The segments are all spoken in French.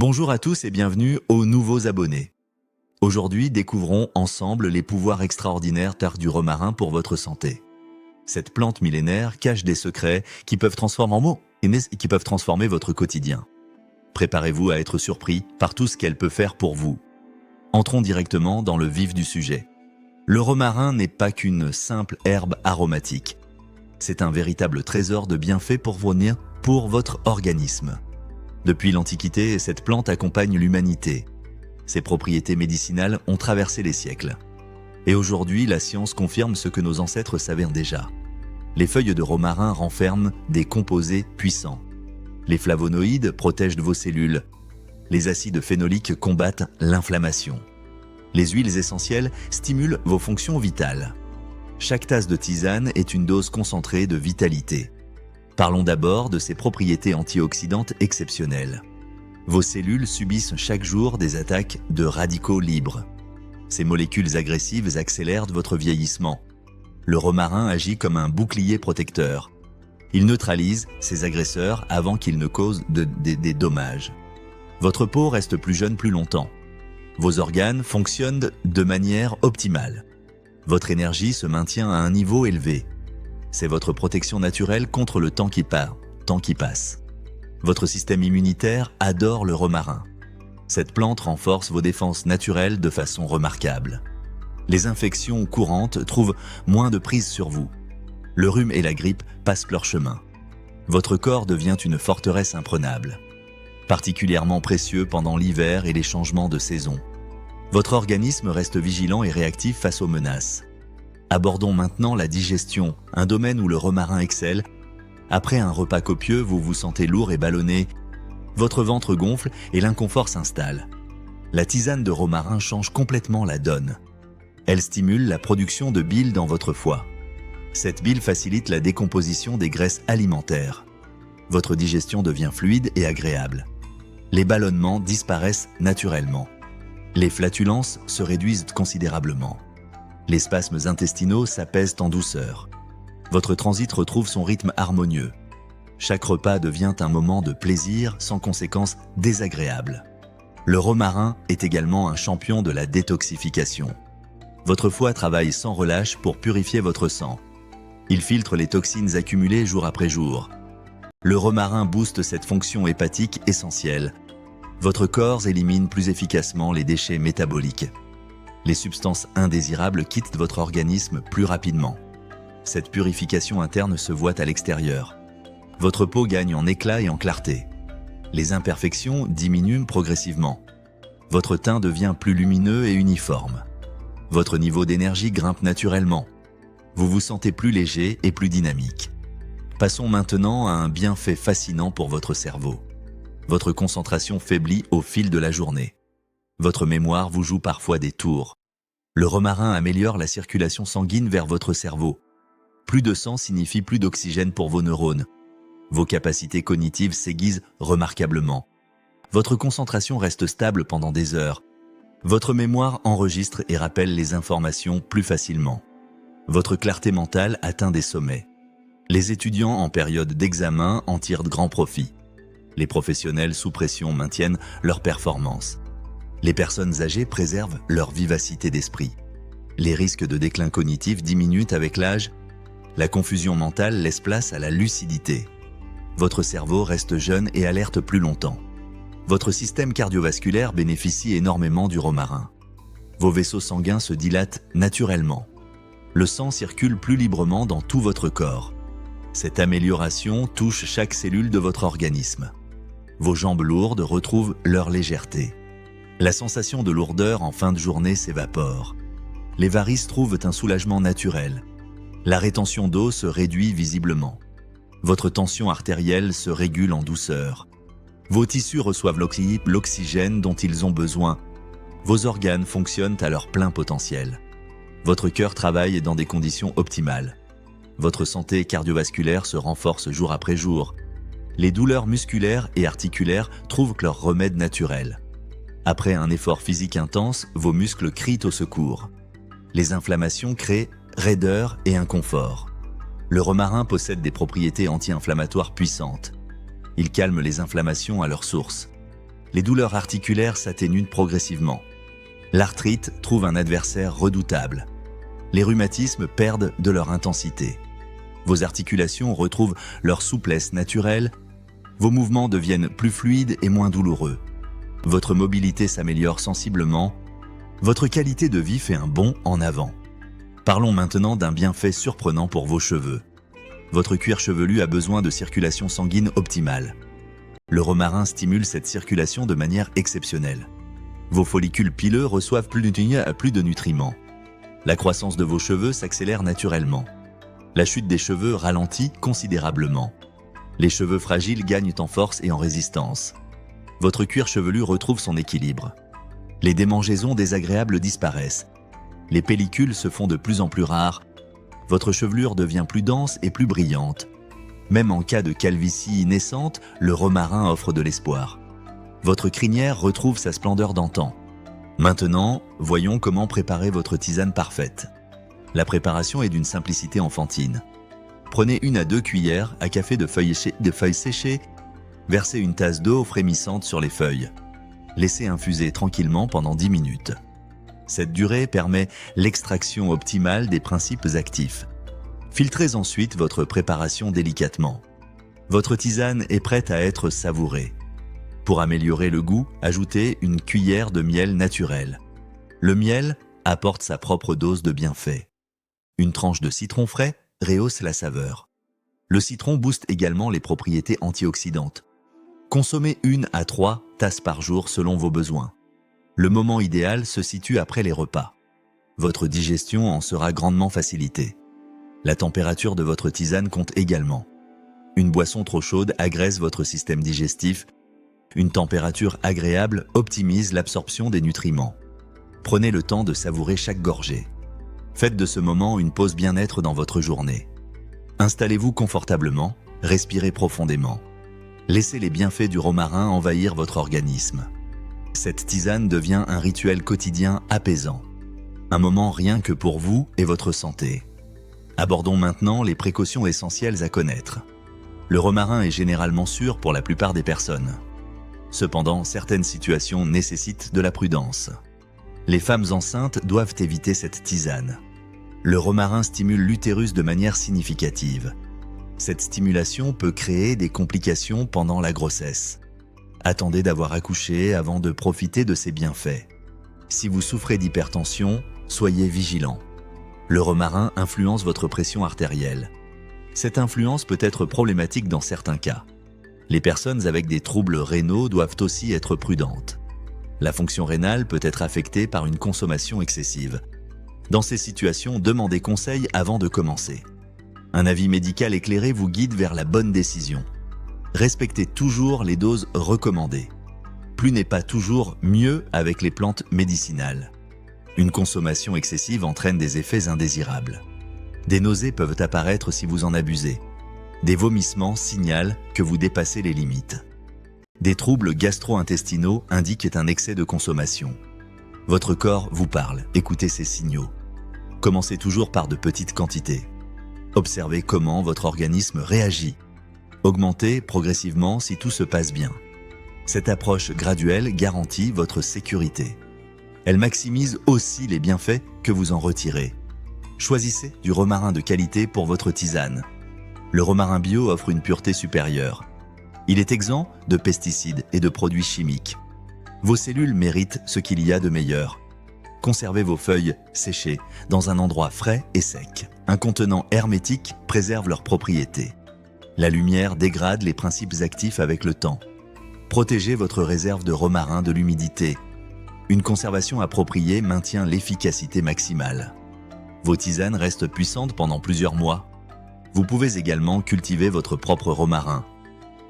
Bonjour à tous et bienvenue aux nouveaux abonnés. Aujourd'hui, découvrons ensemble les pouvoirs extraordinaires du romarin pour votre santé. Cette plante millénaire cache des secrets qui peuvent transformer votre quotidien. Préparez-vous à être surpris par tout ce qu'elle peut faire pour vous. Entrons directement dans le vif du sujet. Le romarin n'est pas qu'une simple herbe aromatique. C'est un véritable trésor de bienfaits pour votre organisme. Depuis l'Antiquité, cette plante accompagne l'humanité. Ses propriétés médicinales ont traversé les siècles. Et aujourd'hui, la science confirme ce que nos ancêtres savaient déjà. Les feuilles de romarin renferment des composés puissants. Les flavonoïdes protègent vos cellules. Les acides phénoliques combattent l'inflammation. Les huiles essentielles stimulent vos fonctions vitales. Chaque tasse de tisane est une dose concentrée de vitalité. Parlons d'abord de ses propriétés antioxydantes exceptionnelles. Vos cellules subissent chaque jour des attaques de radicaux libres. Ces molécules agressives accélèrent votre vieillissement. Le romarin agit comme un bouclier protecteur. Il neutralise ces agresseurs avant qu'ils ne causent des dommages. Votre peau reste plus jeune plus longtemps. Vos organes fonctionnent de manière optimale. Votre énergie se maintient à un niveau élevé. C'est votre protection naturelle contre le temps qui passe. Votre système immunitaire adore le romarin. Cette plante renforce vos défenses naturelles de façon remarquable. Les infections courantes trouvent moins de prise sur vous. Le rhume et la grippe passent leur chemin. Votre corps devient une forteresse imprenable. Particulièrement précieux pendant l'hiver et les changements de saison. Votre organisme reste vigilant et réactif face aux menaces. Abordons maintenant la digestion, un domaine où le romarin excelle. Après un repas copieux, vous vous sentez lourd et ballonné, votre ventre gonfle et l'inconfort s'installe. La tisane de romarin change complètement la donne. Elle stimule la production de bile dans votre foie. Cette bile facilite la décomposition des graisses alimentaires. Votre digestion devient fluide et agréable. Les ballonnements disparaissent naturellement. Les flatulences se réduisent considérablement. Les spasmes intestinaux s'apaisent en douceur. Votre transit retrouve son rythme harmonieux. Chaque repas devient un moment de plaisir sans conséquences désagréables. Le romarin est également un champion de la détoxification. Votre foie travaille sans relâche pour purifier votre sang. Il filtre les toxines accumulées jour après jour. Le romarin booste cette fonction hépatique essentielle. Votre corps élimine plus efficacement les déchets métaboliques. Les substances indésirables quittent votre organisme plus rapidement. Cette purification interne se voit à l'extérieur. Votre peau gagne en éclat et en clarté. Les imperfections diminuent progressivement. Votre teint devient plus lumineux et uniforme. Votre niveau d'énergie grimpe naturellement. Vous vous sentez plus léger et plus dynamique. Passons maintenant à un bienfait fascinant pour votre cerveau. Votre concentration faiblit au fil de la journée. Votre mémoire vous joue parfois des tours. Le romarin améliore la circulation sanguine vers votre cerveau. Plus de sang signifie plus d'oxygène pour vos neurones. Vos capacités cognitives s'aiguisent remarquablement. Votre concentration reste stable pendant des heures. Votre mémoire enregistre et rappelle les informations plus facilement. Votre clarté mentale atteint des sommets. Les étudiants en période d'examen en tirent de grands profits. Les professionnels sous pression maintiennent leur performance. Les personnes âgées préservent leur vivacité d'esprit. Les risques de déclin cognitif diminuent avec l'âge. La confusion mentale laisse place à la lucidité. Votre cerveau reste jeune et alerte plus longtemps. Votre système cardiovasculaire bénéficie énormément du romarin. Vos vaisseaux sanguins se dilatent naturellement. Le sang circule plus librement dans tout votre corps. Cette amélioration touche chaque cellule de votre organisme. Vos jambes lourdes retrouvent leur légèreté. La sensation de lourdeur en fin de journée s'évapore. Les varices trouvent un soulagement naturel. La rétention d'eau se réduit visiblement. Votre tension artérielle se régule en douceur. Vos tissus reçoivent l'oxygène dont ils ont besoin. Vos organes fonctionnent à leur plein potentiel. Votre cœur travaille dans des conditions optimales. Votre santé cardiovasculaire se renforce jour après jour. Les douleurs musculaires et articulaires trouvent leur remède naturel. Après un effort physique intense, vos muscles crient au secours. Les inflammations créent raideur et inconfort. Le romarin possède des propriétés anti-inflammatoires puissantes. Il calme les inflammations à leur source. les douleurs articulaires s'atténuent progressivement. L'arthrite trouve un adversaire redoutable. Les rhumatismes perdent de leur intensité. Vos articulations retrouvent leur souplesse naturelle. Vos mouvements deviennent plus fluides et moins douloureux. Votre mobilité s'améliore sensiblement. Votre qualité de vie fait un bond en avant. Parlons maintenant d'un bienfait surprenant pour vos cheveux. Votre cuir chevelu a besoin de circulation sanguine optimale. Le romarin stimule cette circulation de manière exceptionnelle. Vos follicules pileux reçoivent plus de nutriments. La croissance de vos cheveux s'accélère naturellement. La chute des cheveux ralentit considérablement. Les cheveux fragiles gagnent en force et en résistance. Votre cuir chevelu retrouve son équilibre. Les démangeaisons désagréables disparaissent. Les pellicules se font de plus en plus rares. Votre chevelure devient plus dense et plus brillante. Même en cas de calvitie naissante, le romarin offre de l'espoir. Votre crinière retrouve sa splendeur d'antan. Maintenant, voyons comment préparer votre tisane parfaite. La préparation est d'une simplicité enfantine. Prenez 1 à 2 cuillères à café de feuilles séchées. Versez une tasse d'eau frémissante sur les feuilles. Laissez infuser tranquillement pendant 10 minutes. Cette durée permet l'extraction optimale des principes actifs. Filtrez ensuite votre préparation délicatement. Votre tisane est prête à être savourée. Pour améliorer le goût, ajoutez une cuillère de miel naturel. Le miel apporte sa propre dose de bienfaits. Une tranche de citron frais rehausse la saveur. Le citron booste également les propriétés antioxydantes. Consommez 1 à 3 tasses par jour selon vos besoins. Le moment idéal se situe après les repas. Votre digestion en sera grandement facilitée. La température de votre tisane compte également. Une boisson trop chaude agresse votre système digestif. Une température agréable optimise l'absorption des nutriments. Prenez le temps de savourer chaque gorgée. Faites de ce moment une pause bien-être dans votre journée. Installez-vous confortablement, respirez profondément. Laissez les bienfaits du romarin envahir votre organisme. Cette tisane devient un rituel quotidien apaisant. Un moment rien que pour vous et votre santé. Abordons maintenant les précautions essentielles à connaître. Le romarin est généralement sûr pour la plupart des personnes. Cependant, certaines situations nécessitent de la prudence. Les femmes enceintes doivent éviter cette tisane. Le romarin stimule l'utérus de manière significative. Cette stimulation peut créer des complications pendant la grossesse. Attendez d'avoir accouché avant de profiter de ses bienfaits. Si vous souffrez d'hypertension, soyez vigilant. Le romarin influence votre pression artérielle. Cette influence peut être problématique dans certains cas. Les personnes avec des troubles rénaux doivent aussi être prudentes. La fonction rénale peut être affectée par une consommation excessive. Dans ces situations, demandez conseil avant de commencer. Un avis médical éclairé vous guide vers la bonne décision. Respectez toujours les doses recommandées. Plus n'est pas toujours mieux avec les plantes médicinales. Une consommation excessive entraîne des effets indésirables. Des nausées peuvent apparaître si vous en abusez. Des vomissements signalent que vous dépassez les limites. Des troubles gastro-intestinaux indiquent un excès de consommation. Votre corps vous parle, écoutez ces signaux. Commencez toujours par de petites quantités. Observez comment votre organisme réagit. Augmentez progressivement si tout se passe bien. Cette approche graduelle garantit votre sécurité. Elle maximise aussi les bienfaits que vous en retirez. Choisissez du romarin de qualité pour votre tisane. Le romarin bio offre une pureté supérieure. Il est exempt de pesticides et de produits chimiques. Vos cellules méritent ce qu'il y a de meilleur. Conservez vos feuilles séchées dans un endroit frais et sec. Un contenant hermétique préserve leurs propriétés. La lumière dégrade les principes actifs avec le temps. Protégez votre réserve de romarin de l'humidité. Une conservation appropriée maintient l'efficacité maximale. Vos tisanes restent puissantes pendant plusieurs mois. Vous pouvez également cultiver votre propre romarin.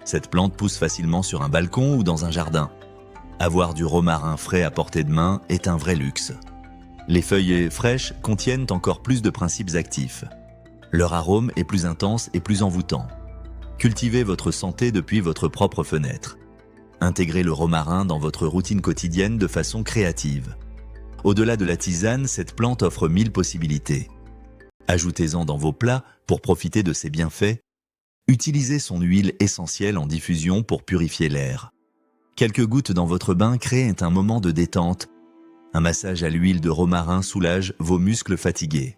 Cette plante pousse facilement sur un balcon ou dans un jardin. Avoir du romarin frais à portée de main est un vrai luxe. Les feuilles fraîches contiennent encore plus de principes actifs. Leur arôme est plus intense et plus envoûtant. Cultivez votre santé depuis votre propre fenêtre. Intégrez le romarin dans votre routine quotidienne de façon créative. Au-delà de la tisane, cette plante offre 1000 possibilités. Ajoutez-en dans vos plats pour profiter de ses bienfaits. Utilisez son huile essentielle en diffusion pour purifier l'air. Quelques gouttes dans votre bain créent un moment de détente. Un massage à l'huile de romarin soulage vos muscles fatigués.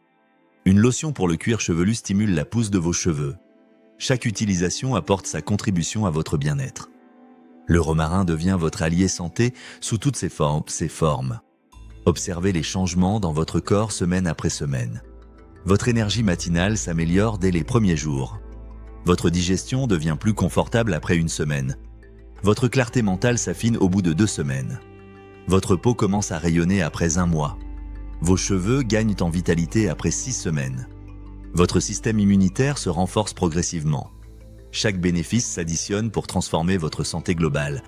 Une lotion pour le cuir chevelu stimule la pousse de vos cheveux. Chaque utilisation apporte sa contribution à votre bien-être. Le romarin devient votre allié santé sous toutes ses formes. Observez les changements dans votre corps semaine après semaine. Votre énergie matinale s'améliore dès les premiers jours. Votre digestion devient plus confortable après une semaine. Votre clarté mentale s'affine au bout de 2 semaines. Votre peau commence à rayonner après 1 mois. Vos cheveux gagnent en vitalité après 6 semaines. Votre système immunitaire se renforce progressivement. Chaque bénéfice s'additionne pour transformer votre santé globale.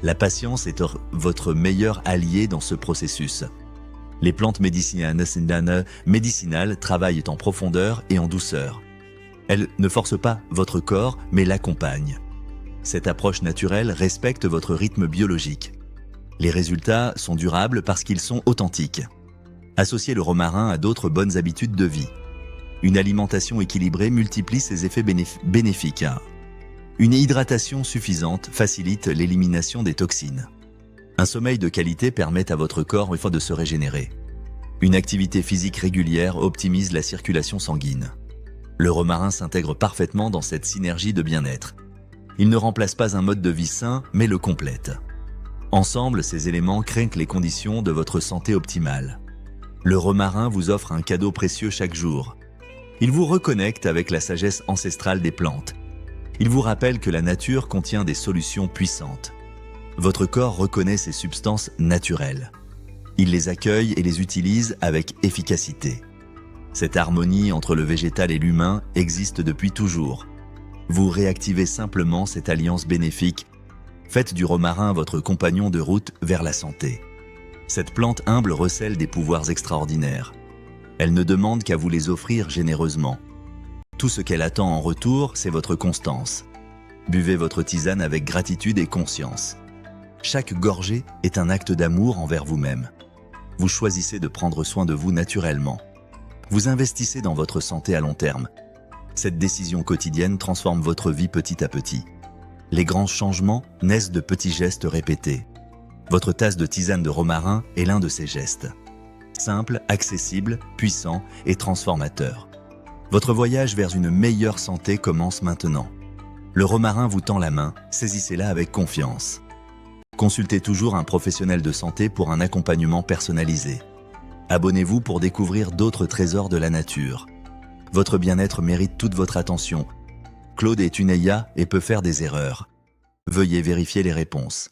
La patience est votre meilleur allié dans ce processus. Les plantes médicinales travaillent en profondeur et en douceur. Elles ne forcent pas votre corps, mais l'accompagnent. Cette approche naturelle respecte votre rythme biologique. Les résultats sont durables parce qu'ils sont authentiques. Associez le romarin à d'autres bonnes habitudes de vie. Une alimentation équilibrée multiplie ses effets bénéfiques. Une hydratation suffisante facilite l'élimination des toxines. Un sommeil de qualité permet à votre corps de se régénérer. Une activité physique régulière optimise la circulation sanguine. Le romarin s'intègre parfaitement dans cette synergie de bien-être. Il ne remplace pas un mode de vie sain, mais le complète. Ensemble, ces éléments créent les conditions de votre santé optimale. Le romarin vous offre un cadeau précieux chaque jour. Il vous reconnecte avec la sagesse ancestrale des plantes. Il vous rappelle que la nature contient des solutions puissantes. Votre corps reconnaît ces substances naturelles. Il les accueille et les utilise avec efficacité. Cette harmonie entre le végétal et l'humain existe depuis toujours. Vous réactivez simplement cette alliance bénéfique. Faites du romarin votre compagnon de route vers la santé. Cette plante humble recèle des pouvoirs extraordinaires. Elle ne demande qu'à vous les offrir généreusement. Tout ce qu'elle attend en retour, c'est votre constance. Buvez votre tisane avec gratitude et conscience. Chaque gorgée est un acte d'amour envers vous-même. Vous choisissez de prendre soin de vous naturellement. Vous investissez dans votre santé à long terme. Cette décision quotidienne transforme votre vie petit à petit. Les grands changements naissent de petits gestes répétés. Votre tasse de tisane de romarin est l'un de ces gestes. Simple, accessible, puissant et transformateur. Votre voyage vers une meilleure santé commence maintenant. Le romarin vous tend la main, saisissez-la avec confiance. Consultez toujours un professionnel de santé pour un accompagnement personnalisé. Abonnez-vous pour découvrir d'autres trésors de la nature. Votre bien-être mérite toute votre attention. Claude est une IA et peut faire des erreurs. Veuillez vérifier les réponses.